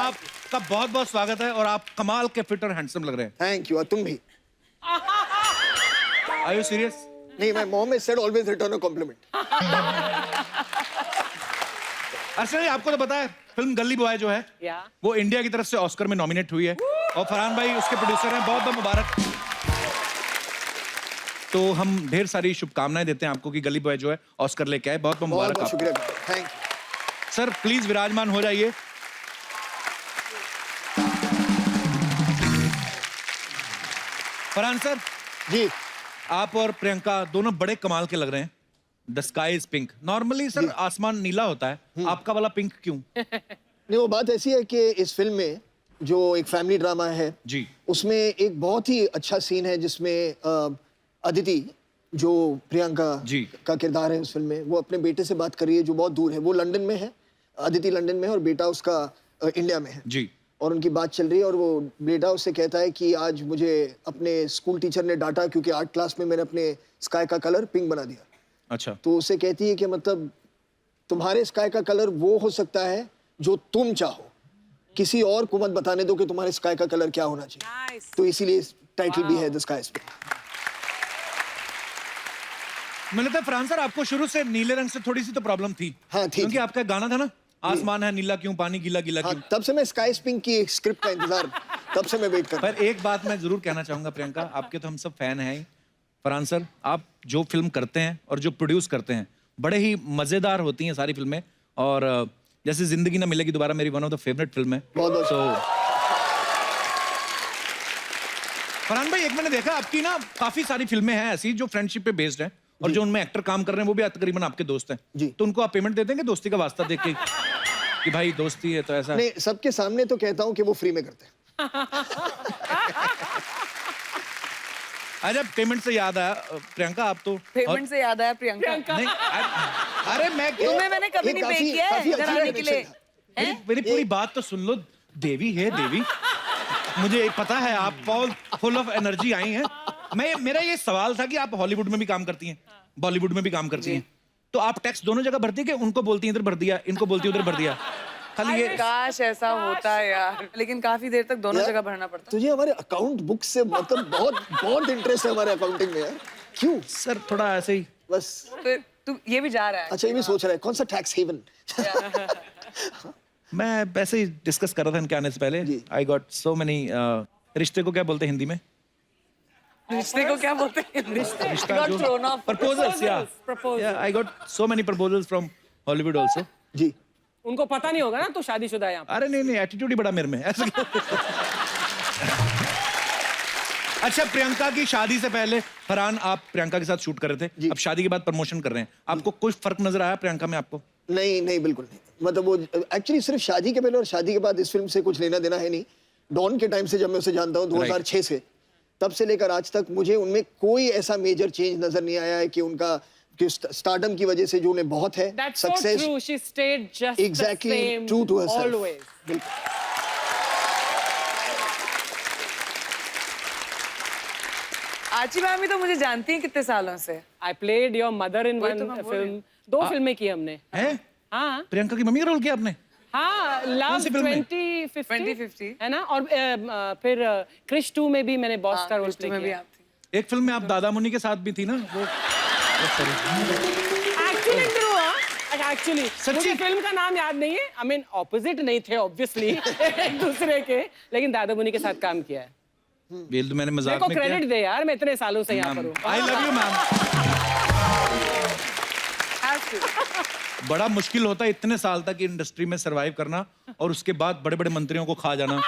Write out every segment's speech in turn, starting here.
आपका बहुत बहुत स्वागत है और आप कमाल के फिट और हैंडसम लग रहे हैं। Thank you. तुम भी। Are you serious? नहीं, my mom has said always return a compliment. Arshana ji, आपको तो पता है फिल्म गली बॉय जो है वो इंडिया की तरफ से ऑस्कर में नॉमिनेट हुई है और फरहान भाई उसके प्रोड्यूसर हैं। बहुत बहुत मुबारक। तो हम ढेर सारी शुभकामनाएं देते हैं आपको कि गली बॉय जो है ऑस्कर लेके आए। बहुत बहुत मुबारक। बहुत शुक्रिया। थैंक यू सर, प्लीज विराजमान हो जाइए। फरहान सर जी। आप और प्रियंका दोनों बड़े कमाल के लग रहे हैं। The sky is pink. Normally sir आसमान नीला होता है, आपका वाला पिंक क्यों? नहीं, वो बात ऐसी है कि इस फिल्म में जो एक फैमिली ड्रामा है जी, उसमें एक बहुत ही अच्छा सीन है जिसमें अदिति जो प्रियंका जी का किरदार है उस फिल्म में, वो अपने बेटे से बात कर रही है जो बहुत दूर है। वो लंदन में है, अदिति लंदन में है और बेटा उसका इंडिया में है जी। और उनकी बात चल रही है और वो बेटा उससे कहता है कि आज मुझे अपने स्कूल टीचर ने डांटा क्योंकि आर्ट क्लास में मैंने अपने स्काई का कलर पिंक बना दिया। अच्छा। तो उसे कहती है कि मतलब तुम्हारे स्काई का कलर वो हो सकता है जो तुम चाहो, किसी और को मत बताने दो कि तुम्हारे स्काई का कलर क्या होना चाहिए। तो इसीलिए टाइटल भी है द स्काई इज पिंक। मैंने लगता है फरहान सर आपको शुरू से नीले रंग से थोड़ी सी तो प्रॉब्लम थी। हाँ, थी। क्योंकि आपका गाना था ना, आसमान है नीला क्यों, पानी गीला गीला हाँ, क्यों। तब से मैं स्काई इज पिंक की स्क्रिप्ट का इंतजार, तब से मैं वेट कर रहा पर एक बात मैं जरूर कहना चाहूंगा प्रियंका, आपके तो हम सब फैन हैं ही। फरहान सर, आप जो फिल्म करते हैं और जो प्रोड्यूस करते हैं बड़े ही मजेदार होती हैं सारी फिल्में। और जैसे जिंदगी ना मिलेगी दोबारा मेरी one of the favourite film है। बहुत फरहान भाई, एक मैंने देखा आपकी ना काफी सारी फिल्में हैं ऐसी जो फ्रेंडशिप पे बेस्ड हैं और जो उनमें एक्टर काम कर रहे हैं वो भी तकरीबन आपके दोस्त हैं जी। तो उनको आप पेमेंट दे देंगे दोस्ती का वास्ता देख के कि भाई दोस्ती है तो ऐसा? नहीं, सबके सामने तो कहता हूँ कि वो फ्री में करते हैं। अच्छा, पेमेंट से याद आया प्रियंका, आप तो पेमेंट से याद आया प्रियंका। नहीं, अरे मैं तुम्हें मैंने कभी नहीं पे किया है इधर आने के लिए। मेरी पूरी बात तो सुन लो। देवी है देवी, मुझे पता है आप फुल ऑफ एनर्जी आई हैं। मेरा ये सवाल था कि आप हॉलीवुड में भी काम करती हैं, बॉलीवुड में भी काम करती हैं, तो आप टैक्स दोनों जगह भरती है कि उनको बोलती हैं इधर भर दिया, इनको बोलती है उधर भर दिया? खाली ये काश ऐसा होता है यार, लेकिन काफी देर तक दोनों जगह भरना पड़ता। तुझे हमारे अकाउंट बुक से मतलब बहुत बहुत इंटरेस्ट है हमारे अकाउंटिंग में यार। क्यों? सर थोड़ा ऐसे ही बस। फिर तू ये भी जा रहा है? अच्छा, ये भी सोच रहा है कौन सा टैक्स हेवन। मैं वैसे ही डिस्कस कर रहा था इनके आने से पहले। आई गॉट सो मेनी रिश्ते को क्या बोलते हैं हिंदी में? रिश्ते को क्या बोलते हैं? रिश्ता जो प्रपोजल्स, या I got so many proposals from Hollywood also. जी। उनको पता नहीं होगा ना तो शादीशुदा है यहाँ। अरे नहीं, एटीट्यूड ही बड़ा मेरे में ऐसा। अच्छा, प्रियंका की शादी से पहले फरहान आप प्रियंका के साथ शूट कर रहे थे, अब शादी के बाद प्रमोशन कर रहे हैं, आपको कुछ फर्क नजर आया प्रियंका में आपको? नहीं नहीं, बिल्कुल नहीं। मतलब वो एक्चुअली सिर्फ शादी के पहले और शादी के बाद इस फिल्म से कुछ लेना देना है नहीं। डॉन के टाइम से जब मैं उसे जानता हूँ 2006 से, तब से लेकर आज तक मुझे उनमें कोई ऐसा मेजर चेंज नजर नहीं आया है कि उनका कि स्टारडम की वजह से जो उन्हें बहुत है success, she stayed just exactly the same true to herself. always. बिल्कुल। आची मामी तो मुझे जानती हैं कितने सालों से। I played your mother in वही one तो मैं बोल रही film. 2 फिल्में की हमने। हैं? हाँ प्रियंका की मम्मी का रोल किया आपने? हाँ, लव सी फिल्म में? 2050 है ना। और फिर क्रिश 2 में भी मैंने बॉस का रोल प्ले में भी किया। आप थी। एक फिल्म में आप दादा मुनि के साथ भी थी ना वो? एक्चुअली एक्चुअली सच्ची? मुझे फिल्म का नाम याद नहीं है। आई मीन ऑपोजिट नहीं थे ऑब्वियसली एक दूसरे के, लेकिन दादा मुनि के साथ काम किया है। वेल तो मैंने मेरे मजाक को में किया। क्रेडिट दे यार, मैं इतने सालों से यहाँ पर हूँ। I love you ma'am. बड़ा मुश्किल होता है इतने साल तक इंडस्ट्री में सरवाइव करना और उसके बाद बड़े बड़े मंत्रियों को खा जाना।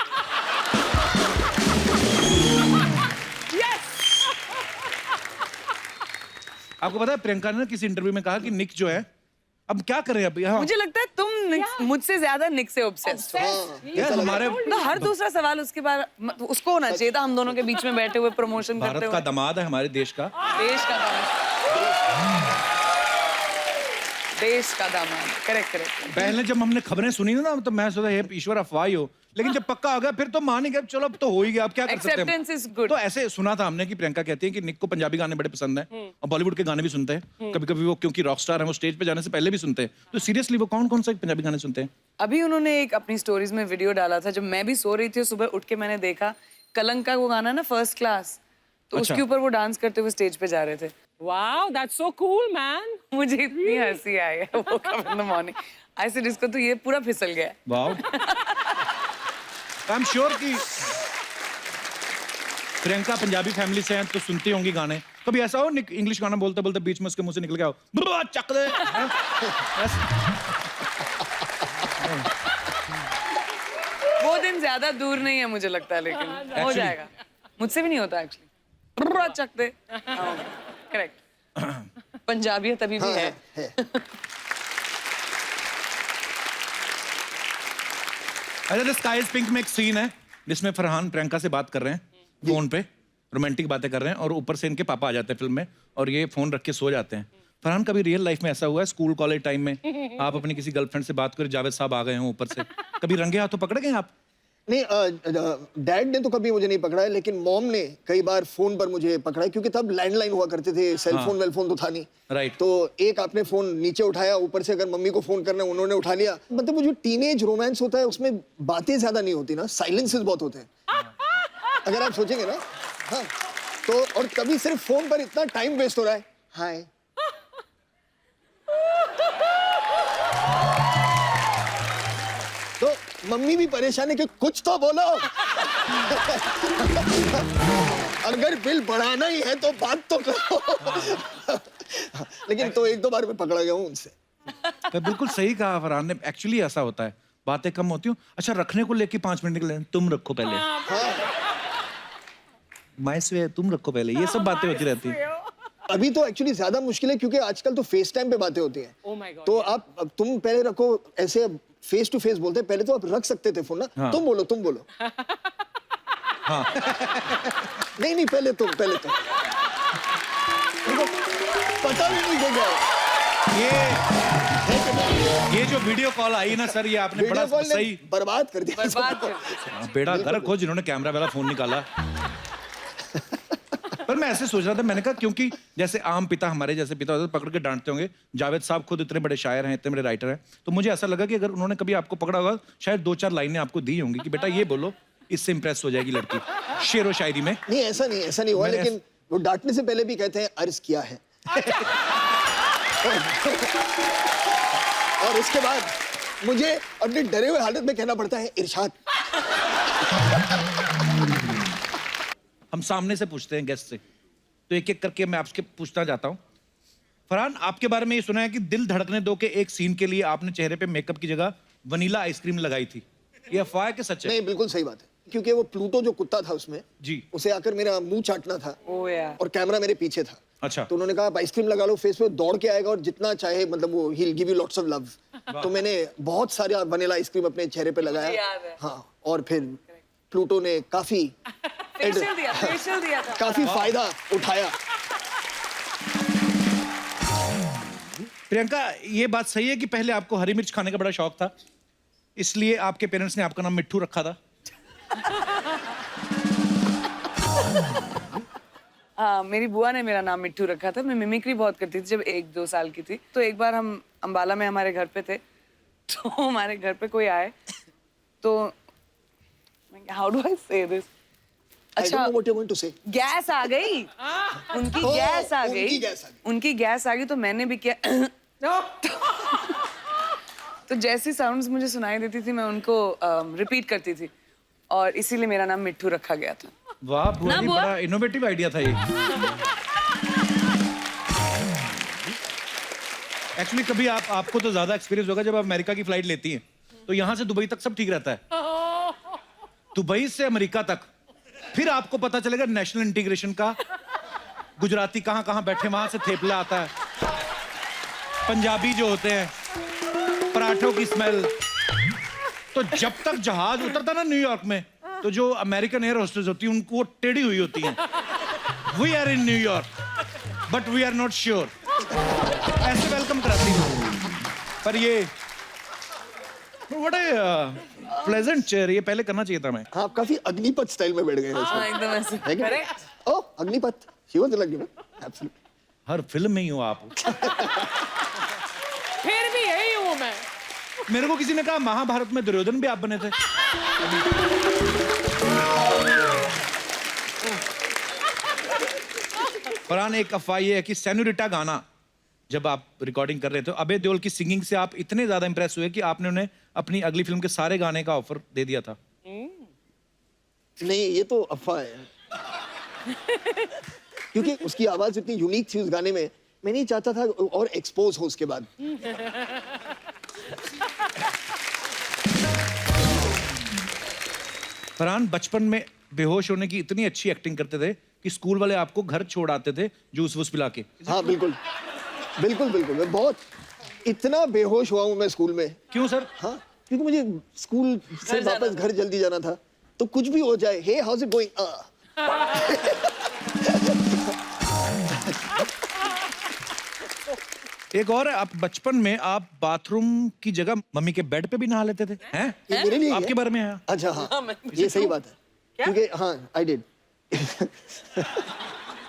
आपको पता है प्रियंका ने किसी इंटरव्यू में कहा कि निक जो है अब क्या करें अब यहाँ? मुझे लगता है तुम मुझसे ज्यादा निक से ऑब्सेस्ड हो। यार हमारे तो हर दूसरा सवाल उसके बारे उसको होना चाहिए था, हम दोनों के बीच में बैठे हुए प्रमोशन करते भारत का हुए। दामाद है हमारे देश का। देश का दामाद। देश का दामाद, करेक्ट करेक्ट। पहले जब हमने खबरें सुनी ना तो मैं सोचा हे ईश्वर अफवाह ही हो, लेकिन जब पक्का हो गया फिर तो मान ही गया, चलो अब तो हो ही गया, अब क्या कर सकते हैं। Acceptance is good. तो ऐसे सुना था हमने कि प्रियंका कहती है कि निक को पंजाबी गाने बड़े पसंद हैं और बॉलीवुड के गाने भी सुनते हैं, कभी कभी वो क्योंकि रॉक स्टार है वो स्टेज पे जाने से पहले भी सुनते हैं। तो सीरियसली वो कौन कौन सा पंजाबी गाने सुनते हैं? अभी उन्होंने एक अपनी स्टोरीज में वीडियो डाला था, जब मैं भी सो रही थी सुबह उठ के मैंने देखा, कलंक का वो गाना ना फर्स्ट क्लास, तो अच्छा। उसके ऊपर वो डांस करते हुए स्टेज पे जा रहे थे। Wow, that's so cool, man. मुझे इतनी हंसी आई है वो कब in the morning, I said इसको तो ये पूरा फिसल गया। वाओ। आई एम श्योर कि प्रियंका पंजाबी फैमिली से हैं तो सुनती होंगी गाने। कभी ऐसा हो निक इंग्लिश गाना बोलते बोलते बीच में उसके मुंह से निकल गया हो बुआ चक दे, हैं? वो दिन ज्यादा दूर नहीं है मुझे लगता है, लेकिन हो Actually- जाएगा। मुझसे भी नहीं होता एक्चुअली, चक दे, करेक्ट। पंजाबी तभी भी है। अच्छा, द स्काई इज पिंक में एक सीन है जिसमें फरहान प्रियंका से बात कर रहे हैं फोन पे, रोमांटिक बातें कर रहे हैं और ऊपर से इनके पापा आ जाते हैं फिल्म में और ये फोन रख के सो जाते हैं। फरहान, कभी रियल लाइफ में ऐसा हुआ है स्कूल कॉलेज टाइम में आप अपनी किसी गर्लफ्रेंड से बात कर जावेद साहब आ गए हों ऊपर से, कभी रंगे हाथों पकड़ गए आप? नहीं, डैड ने तो कभी मुझे नहीं पकड़ा है, लेकिन मॉम ने कई बार फोन पर मुझे पकड़ा है, क्योंकि तब लैंडलाइन हुआ करते थे, सेल फोन वेल फोन तो था नहीं। राइट। तो एक आपने फोन नीचे उठाया, ऊपर से अगर मम्मी को फोन करना है उन्होंने उठा लिया। मतलब वो जो टीनेज रोमांस होता है उसमें बातें ज्यादा नहीं होती ना, साइलेंसेस बहुत होते हैं अगर आप सोचेंगे ना। हाँ, तो और कभी सिर्फ फोन पर इतना टाइम वेस्ट हो रहा है। हाय, तो मम्मी भी परेशान है कि कुछ तो बोलो अगर बिल बढ़ाना ही है तो बात तो करो। लेकिन तो एक दो बार मैं पकड़ा गया हूँ उनसे। तो बिल्कुल सही कहा फरहान ने, एक्चुअली ऐसा होता है, बातें कम होती हूँ। अच्छा, रखने को लेके 5 मिनट निकले, तुम रखो पहले, माइस तुम रखो पहले, ये सब बातें होती रहती हैं। अभी तो एक्चुअली ज्यादा मुश्किल है क्योंकि आजकल तो फेस टाइम पे बातें होती हैं। Oh my God, तो आप अब तुम पहले रखो, ऐसे फेस टू फेस बोलते हैं, पहले तो आप रख सकते थे फोन ना। हाँ। तुम बोलो हाँ। नहीं पहले तुम देखो, पता भी नहीं देगा। ये जो वीडियो कॉल आई ना सर, ये आपने वीडियो बड़ा कॉल ने सही बर्बाद कर दिया। बर्बाद कर दिया। बेड़ा गर्क हो जिन्होंने कैमरा वाला फोन निकाला। पर मैं ऐसे सोच रहा था, मैंने कहा क्योंकि जैसे आम पिता, हमारे जैसे पिता होते पकड़ के डांटते होंगे, जावेद साहब खुद इतने बड़े शायर हैं, इतने बड़े राइटर हैं, तो मुझे ऐसा लगा कि अगर उन्होंने कभी आपको पकड़ा होगा शायद 2-4 लाइनें आपको दी होंगी कि बेटा ये बोलो, इससे इंप्रेस हो जाएगी लड़की शेरो शायरी में। नहीं, ऐसा नहीं हुआ, मैंने लेकिन वो डांटने से पहले भी कहते हैं अर्ज किया है। और उसके बाद मुझे अपने डरे हुए हालत में कहना पड़ता है इरशाद। हम सामने से पूछते हैं गेस्ट से, तो एक एक करके मैं आपसे पूछता जाता हूँ। फरहान, आपके बारे में ये सुना है कि दिल धड़कने दो के एक सीन के लिए आपने चेहरे पे मेकअप की जगह वनीला आइसक्रीम लगाई थी, ये अफवाह है कि सच है? नहीं, बिल्कुल सही बात है, क्योंकि वो प्लूटो जो कुत्ता था उसमें जी। उसे आकर मेरा मुंह चाटना था ओह यार। और कैमरा मेरे पीछे था। अच्छा। तो उन्होंने कहा आप आइसक्रीम लगा लो फेस पे, दौड़ के आएगा और जितना चाहे, मतलब वो he will give you lots of love. तो मैंने बहुत सारे वनीला आइसक्रीम अपने चेहरे पे मुझे लगाया। याद है। हाँ, और फिर प्लूटो ने काफी फेशियल दिया था। काफी फायदा उठाया। प्रियंका, ये बात सही है कि पहले आपको हरी मिर्च खाने का बड़ा शौक था, इसलिए आपके पेरेंट्स ने आपका नाम मिट्ठू रखा था? हाँ, मेरी बुआ ने मेरा नाम मिट्ठू रखा था। मैं मिमिक्री बहुत करती थी जब 1-2 साल की थी। तो एक बार हम अंबाला में हमारे घर पे थे, तो हमारे घर पे कोई आए, तो हाउ डू आई से दिस, I don't अच्छा know what you're going to say. Gas आ गई, उनकी ओह, गैस आ उनकी गई, गैस आ गई। उनकी गैस आ गई, तो मैंने भी किया। तो जैसी साउंड्स मुझे सुनाई देती थी मैं उनको रिपीट करती थी, और इसीलिए मेरा नाम मिट्ठू रखा गया था। वाह बुआ ना जी, बुआ? बड़ा इनोवेटिव आइडिया था ये। एक्चुअली कभी आपको तो ज्यादा एक्सपीरियंस होगा, जब आप अमेरिका की फ्लाइट लेती हैं तो यहाँ से दुबई तक सब ठीक रहता है, दुबई से अमेरिका तक फिर आपको पता चलेगा नेशनल इंटीग्रेशन का, गुजराती कहाँ कहाँ बैठे वहां से थेपला आता है, पंजाबी जो होते हैं पराठों की स्मेल। तो जब तक जहाज उतरता ना न्यूयॉर्क में, तो जो अमेरिकन एयर होस्टेस होती है उनको वो टेढ़ी हुई होती है, we are in New York but we are not sure, ऐसे वेलकम कराती है। पर ये व्हाट ए प्लेजेंट चेयर, ये पहले करना चाहिए था मैं। हाँ, आप काफी अग्निपथ स्टाइल में बैठ गए हैं हाँ, इसमें। एकदम ऐसे है क्या? Correct. Oh, Agneepath, she was like, you know, absolutely. हर फिल्म में ही हो आप। फिर भी यही हूँ मैं। मेरे को किसी ने कहा महाभारत में दुर्योधन भी आप बने थे। फरहान, एक अफवाह ये है कि सेन्योरिटा गाना जब आप रिकॉर्डिंग कर रहे थे, अभय देओल की सिंगिंग से आप इतने ज्यादा इंप्रेस हुए कि आपने उन्हें अपनी अगली फिल्म के सारे गाने का ऑफर दे दिया था। नहीं, ये तो अफवाह है। क्योंकि उसकी आवाज इतनी यूनिक थी उस गाने में, मैं नहीं चाहता था और एक्सपोज हो उसके बाद। फरहान, बचपन में बेहोश होने की इतनी अच्छी एक्टिंग करते थे कि स्कूल वाले आपको घर छोड़ आते थे जूस वूस पिला के। हाँ, बिल्कुल बिल्कुल बिल्कुल। मैं बहुत इतना बेहोश हुआ हूँ मैं स्कूल में। क्यों सर? हाँ, क्योंकि मुझे स्कूल से वापस घर जल्दी जाना था, तो कुछ भी हो जाए, हे हाउस इट गोइंग, एक और है, आप बचपन में आप बाथरूम की जगह मम्मी के बेड पे भी नहा लेते थे, हैं? ये मेरे लिए आपके है। बारे में है। अच्छा, हाँ, ये सही बात है। क्योंकि हाँ, I did.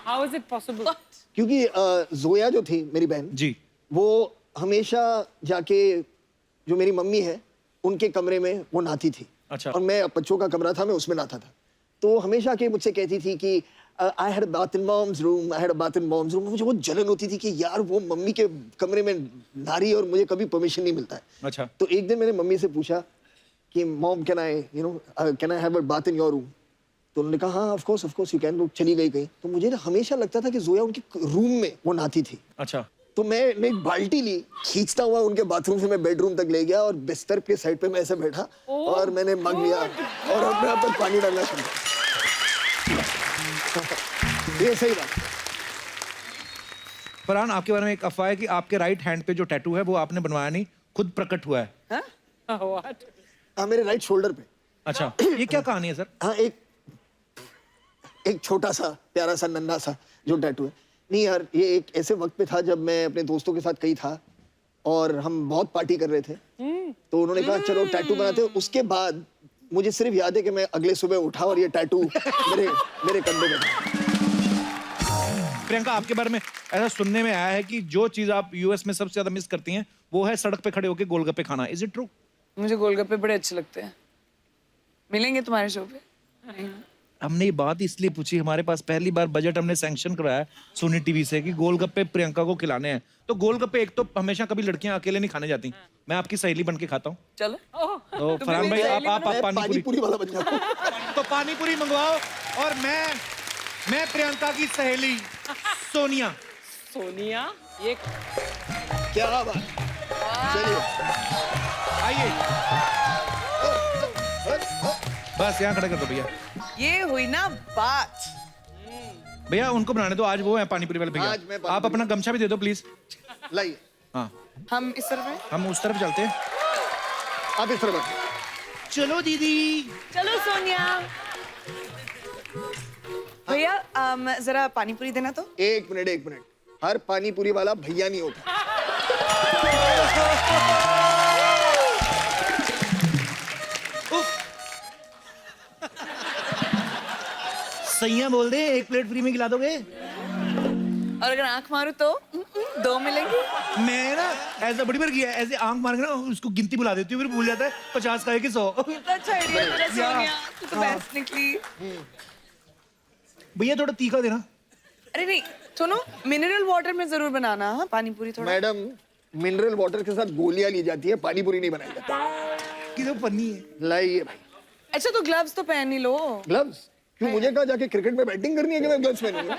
How is it possible? क्योंकि जोया जो थी मेरी बहन जी। वो हमेशा जाके, जो मेरी मम्मी है उनके कमरे में वो नहाती थी। अच्छा। और मैं, बच्चों का कमरा था, मैं उसमें नहाता था। तो हमेशा के मुझसे कहती थी कि I had a bath in mom's room, I had a bath in mom's room. मुझे बहुत जलन होती थी कि यार वो मम्मी के कमरे में नहा रही है और मुझे कभी परमिशन नहीं मिलता है। अच्छा। तो एक दिन मैंने मम्मी से पूछा कि mom, can I can I have a bath in your room? तो उन्होंने कहा हाँ, ऑफ कोर्स यू कैन। वो चली गई कहीं। तो मुझे ना हमेशा लगता था कि जोया उनके रूम में वो नहाती थी। अच्छा। तो मैंने एक बाल्टी ली, खींचता हुआ उनके बाथरूम से मैं बेडरूम तक ले गया और बिस्तर के साइड पे मैं ऐसे बैठा और मैंने मग लिया और अपने आप पर पानी डालना शुरू किया। ये सही बात। फरहान, आपके बारे में एक अफवाह है कि आपके राइट हैंड पे जो टैटू है वो आपने बनवाया नहीं, खुद प्रकट हुआ है। हाँ? What? हाँ, मेरे राइट शोल्डर पे। अच्छा, ये क्या कहानी है सर? हाँ, एक छोटा सा प्यारा सा नन्हा सा जो टैटू है। नहीं यार, ये एक ऐसे वक्त पे था जब मैं अपने दोस्तों के साथ कहीं था और हम बहुत पार्टी कर रहे थे। तो उन्होंने कहा चलो टैटू बनाते हैं। उसके बाद मुझे सिर्फ याद है कि मैं अगले सुबह उठा और ये टैटू मेरे कंधे में था। प्रियंका, आपके बारे में ऐसा सुनने में आया है कि जो चीज आप यूएस में सबसे ज्यादा मिस करती हैं वो है सड़क पे खड़े होकर गोलगप्पे खाना। Is it true? मुझे गोलगप्पे बड़े अच्छे लगते हैं। मिलेंगे तुम्हारे शो पे? हमने ये बात इसलिए पूछी, हमारे पास पहली बार बजट हमने सैंक्शन कराया सोनी टीवी से कि गोलगप्पे प्रियंका को खिलाने हैं। तो गोलगप्पे एक तो हमेशा कभी लड़कियां अकेले नहीं खाने जाती, मैं आपकी सहेली बन के खाता हूँ। चलो। तो फरहान भाई, आप मैं पानी पानी पूरी वाला बन जाता हूँ। तो पानी पूरी मंगवाओ और मैं प्रियंका की सहेली सोनिया। सोनिया, ये क्या बात। चलिए, आइए, बस यहाँ खड़े कर दो भैया। ये हुई ना बात। भैया उनको बनाने दो, आज वो है पानी पूरी वाले आज मैं भैया। पानी आप अपना गमछा भी दे दो प्लीज। लाइए, हाँ, हम इस तरफ हैं। हम उस तरफ चलते हैं। आप इस तरफ बैठिए। चलो दीदी। चलो सोनिया। भैया जरा पानी पूरी देना तो। एक मिनट। हर पानी पूरी वाला भैया नहीं होता। सैया बोल दे, एक प्लेट फ्री में खिला दोगे? और अगर आंख मारूं तो 2 मिलेंगे। मैं ना ऐसा बड़ी बार किया है, ऐसे आंख मार के ना उसको गिनती बुला देती हूँ, फिर भूल जाता है 50 का है कि 100। कितना अच्छा आइडिया तेरा सोनिया, तू तो बेस्ट निकली। भैया थोड़ा तीखा देना। अरे नहीं सुनो, मिनरल वाटर में जरूर बनाना। हाँ, पानी पूरी थोड़ा। मैडम, मिनरल वाटर के साथ गोलियां ली जाती है, पानी पूरी नहीं बनाई जाती। किधर पन्नी है? लाइए भाई। अच्छा तो ग्लव्स तो पहन ही लो। ग्लव्स क्यों? मुझे कहा जाके क्रिकेट में बैटिंग करनी है कि मैं ग्लव्स पहनूंगा?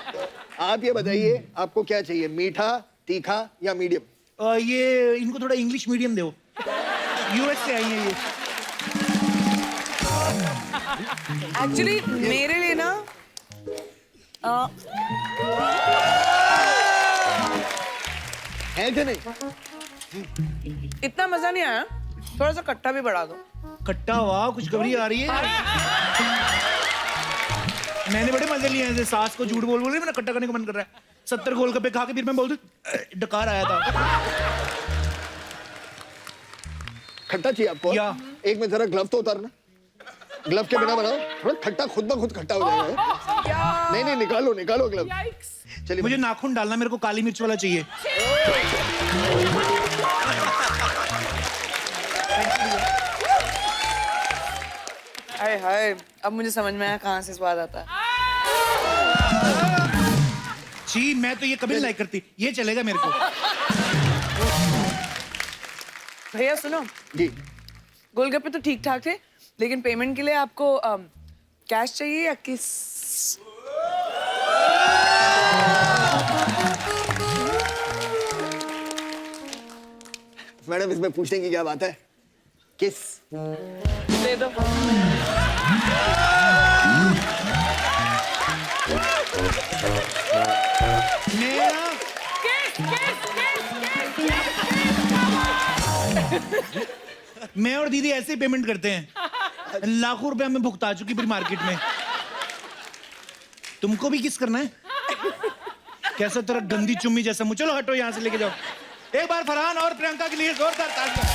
आप ये बताइए, आपको क्या चाहिए, मीठा, तीखा या मीडियम? ये इनको थोड़ा इंग्लिश मीडियम दो, यूएस से आई है ये। एक्चुअली मेरे लिए ना है कि नहीं? इतना मजा नहीं आया, थोड़ा सा खट्टा भी बढ़ा दो। खट्टा, वाह खुशखबरी आ रही है। मैंने बड़े मजे लिए हैं, जैसे सास को झूठ बोल रही, मेरा खट्टा करने का मन कर रहा है। 70 गोलगप्पे खा के फिर मैं बोल दूं डकार आया था। खट्टा चाहिए आपको? या। एक में जरा ग्लव तो उतारना, ग्लव के बिना बनाओ, थोड़ा खट्टा खुद ब खुद खट्टा हो जाएगा। नहीं नहीं, निकालो निकालो ग्लव। चलिए मुझे नाखून डालना, मेरे को काली मिर्च वाला चाहिए। हाय हाय, अब मुझे समझ में आया कहाँ से स्वाद आता है। छी, मैं तो ये कभी नहीं लाइक करती, ये चलेगा मेरे को। भैया सुनो, जी। गोलगप्पे तो ठीक ठाक थे, लेकिन पेमेंट के लिए आपको कैश चाहिए या किस? मैडम, इसमें पूछने की क्या बात है? किस? दे दो। मेरा मैं और दीदी ऐसे ही पेमेंट करते हैं। लाखों रुपए हमें भुगता चुकी पूरी मार्केट में। तुमको भी किस करना है? कैसा तेरा गंदी चुम्मी जैसा मुंह। चलो हटो यहाँ से, लेके जाओ। एक बार फरहान और प्रियंका के लिए जोरदार तालियां।